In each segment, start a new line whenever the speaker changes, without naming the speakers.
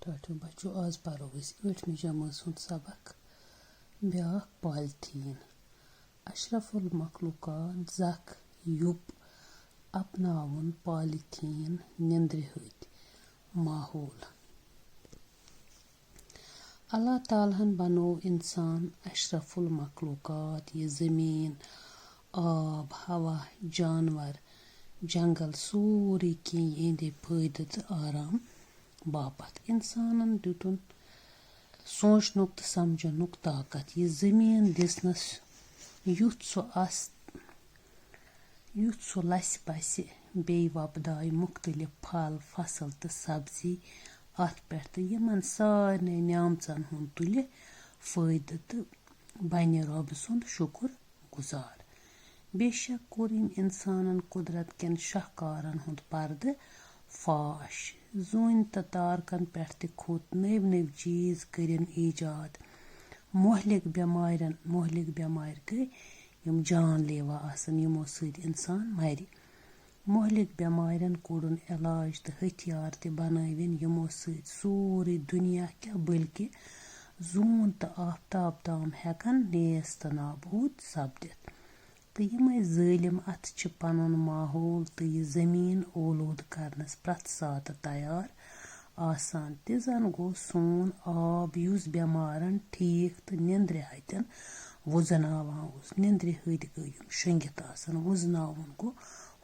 ٹاٹھیو بچو آز پرو أسۍ ٲٹھمہِ جمٲژ ہُنٛد سبق بیٛاکھ پالتھیٖن اشرف المخلوقات زکھ یُپ اپناوُن پالتھیٖن نیٚنٛدرِ ہٕتۍ ماحول اللہ تعالیٰ ہن بنوو اِنسان اشرف المخلوقات یہِ زٔمیٖن آب ہوا جانور جنگل سورُے کینٛہہ یِہنٛدِ فٲیدٕ تہٕ آرام باپتھ اِنسانن دیُتُن سونٛچنُک تہٕ سمجھنُک طاقت یہِ زٔمیٖن دِژنس یُتھ سُہ لسہِ بسہِ بیٚیہِ وۄپداوِ مختلف پھل فصل تہٕ سبزی اتھ پٮ۪ٹھ تہٕ یِمن سارنٕے نعمژن ہُنٛد تُلہِ فٲیدٕ تہٕ بنہِ رۄبہٕ سُنٛد شُکر گُزار بے شک کوٚر أمۍ اِنسانن قُدرت کٮ۪ن شاہکارن ہُنٛد پردٕ فاش زوٗنہِ تہٕ تارکن پٮ۪ٹھ تہِ کھوٚت نٔوۍ نٔوۍ چیٖز کٔرِن ایجاد مۄہلِک بٮ۪مارِ گٔے یِم جان لیوا آسن یِمو سۭتۍ اِنسان مرِ مۄہلِک بٮ۪مارٮ۪ن کوٚڑُن علاج تہٕ ہتھیار تہِ بنٲوِن یِمو سۭتۍ سورُے دُنیا کیٛاہ بٔلکہِ زوٗن تہٕ آفتاب تام ہٮ۪کن نیس تہٕ نابوٗد سپدِتھ تہٕ یِمے ظٲلِم اَتھٕ چھِ پنُن ماحول تہٕ یہِ زٔمیٖن اولوٗدٕ کرنس پرٛٮ۪تھ ساتہٕ تیار آسان تہِ زن گوٚو سون آب یُس بٮ۪مارن ٹھیٖک تہٕ نیٚنٛدرِ ہتٮ۪ن وُزناوان اوس نیٚنٛدرِ ہٕتۍ گٔے یِم شۄنٛگِتھ آسان وُزناوُن گوٚو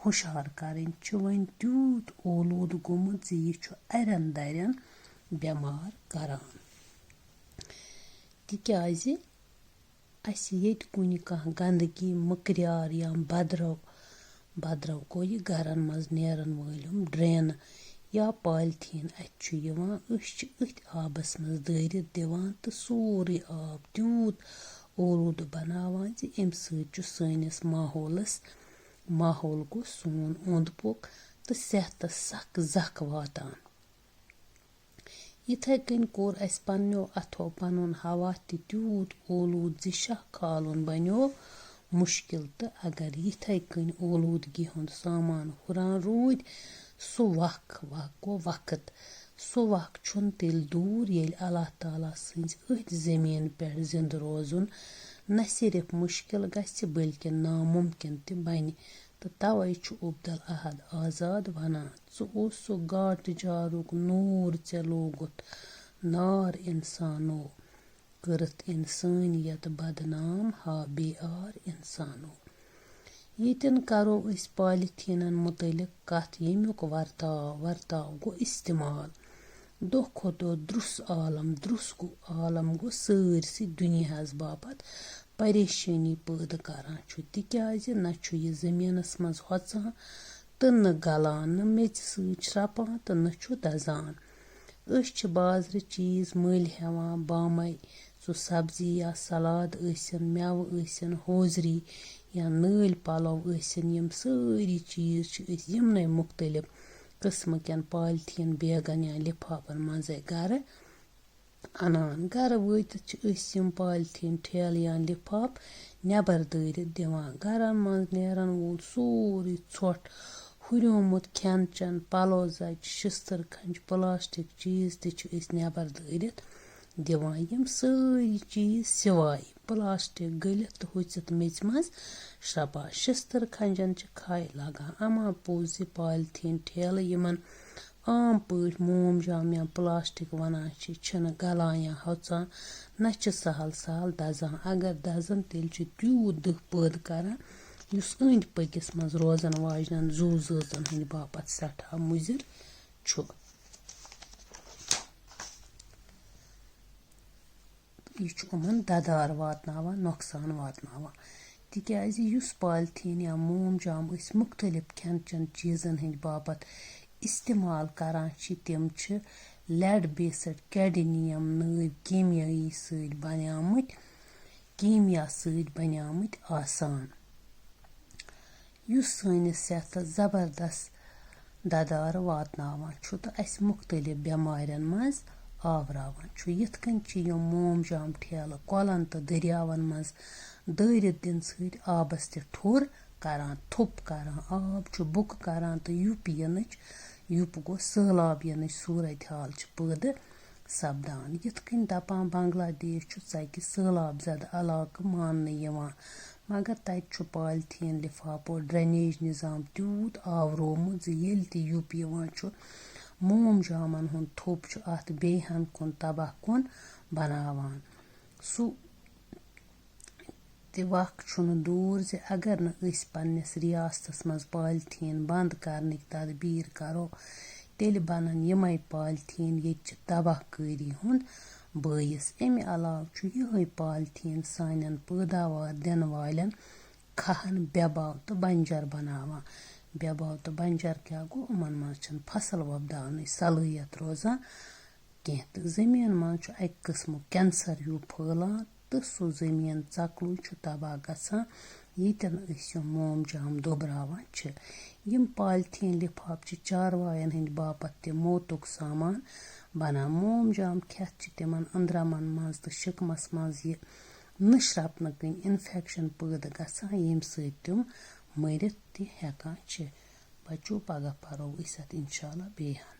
ہُشار کرٕنۍ چھُ وۄنۍ تیوٗت اولوٗدٕ گوٚمُت زِ یہِ چھُ اَرٮ۪ن دَرٮ۪ن بٮ۪مار کران تِکیٛازِ اسہِ ییٚتہِ کُنہِ کانٛہہ گنٛدگی مٔکریار یا بدرو گوٚو یہِ گرن منٛز نیرن وٲلۍ یِم ڈرینہٕ یا پالتھیٖن اَتھِ چھُ یِوان أسۍ چھِ أتھۍ آبس منٛز دٲرِتھ دِوان تہٕ سورُے آب تیوٗت اولوٗدٕ بناوان زِ اَمہِ سۭتۍ چھُ سٲنِس ماحول گوٚو سون اوٚنٛد پوٚک تہٕ صحتس سخ زکھ واتان یِتھے کٔنۍ کوٚر اسہِ پننیو اتھو پنُن ہوا تہِ تیوٗت اولوٗد زِ شاہ کھالُن بنیو مُشکِل تہٕ اگر یِتھے کٔنۍ اولوٗدگی ہُنٛد سامان ہُران روٗدۍ سُہ وقت چھُنہٕ تیٚلہِ دوٗر ییٚلہِ اللہ تعالیٰ سٕنٛزِ أتھۍ زٔمیٖن پٮ۪ٹھ زِنٛدٕ روزُن نہ صرف مُشکِل گژھِ بٔلکہِ نامُمکِن تہِ بنہِ تہٕ توے چھُ عبدالاحد آزاد ونان ژٕ اوسُکھ گاٹہٕ جارُک نوٗر ژےٚ لوگُتھ نار اِنسانو کٔرٕتھ اِنسٲنیت بدنام ہا بے آر اِنسانو ییٚتٮ۪ن کرو أسۍ پالِتھیٖنن متعلق کتھ ییٚمیُک ورتاو گوٚو استعمال دۄہ کھۄتہٕ دۄہ دروٚس عالم گوٚو سٲرسٕے دُنیاہس باپتھ پریشٲنی پٲدٕ کران چھُ تِکیٛازِ نہ چھُ یہِ زٔمیٖنس منٛز ہۄژان تہٕ نہٕ گلان نہٕ میٚژِ سۭتۍ شرٛپان تہٕ نہ چھُ دزان أسۍ چھِ بازرٕ چیٖز مٔلۍ ہٮ۪وان بامے سُہ سبزی یا سلاد ٲسِن مٮ۪وٕ ٲسِن ہوزری یا نٲلۍ پلو ٲسِن یِم سٲری چیٖز چھِ أسۍ یِمنٕے مختلف قٕسمہٕ کٮ۪ن پالتھیٖن بیگن یا لِفافن منٛزے گرٕ انان گرٕ وٲتِتھ چھِ أسۍ یِم پالتھیٖن ٹھیلہٕ یا لِفاف نٮ۪بر دٲرِتھ دِوان گرن منٛز نیرن وول سورُے ژھۄٹھ ہُریومُت کھٮ۪ن چٮ۪ن پلو زچہِ شِستٕر کھنٛج پلاسٹِک چیٖز تہِ چھِ أسۍ نٮ۪بر دٲرِتھ دِوان یِم سٲری چیٖز سِوایہِ پلاسٹِک گٔلِتھ تہٕ ہۄژِتھ میٚژِ منٛز شرٛپان شِستٕر کھنٛجن چھِ کھَے لگان اما پوٚز زِ پالتھیٖن ٹھیلہٕ یِمن عام پٲٹھۍ مومجام یا پلاسٹِک ونان چھِنہٕ گلان یا ہۄژان نہ چھِ سہل دزان اگر دزن تیٚلہِ چھِ تیوٗت دٕہ پٲدٕ کران یُس أنٛدۍ پٔکِس منٛز روزن واجنٮ۪ن زُو زٲژن ہٕنٛدِ باپتھ سٮ۪ٹھاہ مُضِر چھُ یہِ چھُ یِمن دَدار واتناوان نۄقصان واتناوان تِکیٛازِ یُس پالتھیٖن یا مومجام أسۍ مختلف کھٮ۪ن چٮ۪ن چیٖزن ہٕنٛدِ باپتھ استعمال کران چھِ تِم چھِ لیڈ بیسٕڈ کیڈمِیم نٲوۍ کیمیا سۭتۍ بنیمٕتۍ آسان یُس سٲنِس صحتس زبردست دَدار واتناوان چھُ تہٕ اسہِ مختلف بٮ۪مارٮ۪ن منٛز آوراوان چھُ یِتھ کٔنۍ چھِ یِم مومجام ٹھیلہٕ کۄلن تہٕ دٔریاون منٛز دٲرِتھ دِنہٕ سۭتۍ آبس تہِ ٹھوٚر کران تھوٚپ کران آب چھُ بُکہٕ کران تہٕ یُپ گوٚو سہلاب ینٕچ صوٗرت حال چھِ پٲدٕ سپدان. یِتھ کٔنۍ دَپان بنٛگلادیش چھُ ژَکہِ سہلاب زدٕ علاقہٕ ماننہٕ یِوان، مگر تَتہِ چھُ پالتھیٖن لِفاپو ڈرٛنیج نِظام تیوٗت آورومُت زِ ییٚلہِ تہِ یُپ یِوان چھُ موم جامَن ہُنٛد تھوٚپ چھُ اَتھ بیٚیہِ ہَن کُن تباہ کُن بناوان. سُہ تہِ وق چھُنہٕ دوٗر زِ اگر نہٕ أسۍ پنٛنِس رِیاستَس منٛز پالتھیٖن بنٛد کرنٕکۍ تدبیٖر کرو تیٚلہِ بنن یِمَے پالتھیٖن ییٚتچہِ تباہ کٲری ہُنٛد بٲعث. اَمہِ علاوٕ چھُ یِہوٚے پالتھیٖن سانٮ۪ن پٲداوار دِنہٕ والٮ۪ن کھہَن بےٚباو تہٕ بنجر بناوان. بےٚباو تہٕ بنجر کیٛاہ گوٚو؟ یِمن منٛز چھِنہٕ فصل وۄپداونٕچ صلٲحیت روزان کیٚنٛہہ تہٕ زٔمیٖن منٛز چھُ اَکہِ قٕسمُک کینسر ہیوٗ پھٲلان تہٕ سُہ زٔمیٖن ژَکلُے چھُ تباہ گژھان ییٚتٮ۪ن أسۍ یِم موم جام دۄبراوان چھِ. یِم پالتھیٖن لِفاف چھِ چاروایَن ہٕنٛدِ باپتھ تہِ موتُک سامان بنان. موم جام کھٮ۪تھ چھِ تِمن أنٛدرمن منٛز تہٕ شِکمس منٛز یہِ نٔشرپنہٕ کِنۍ اِنفٮ۪کشن پٲدٕ گژھان ییٚمہِ سۭتۍ تِم مٔرِتھ تہِ ہٮ۪کان چھِ. بچو پگاہ پرو أسۍ اَتھ اِنشاء اللہ بیٚیہِ ہن.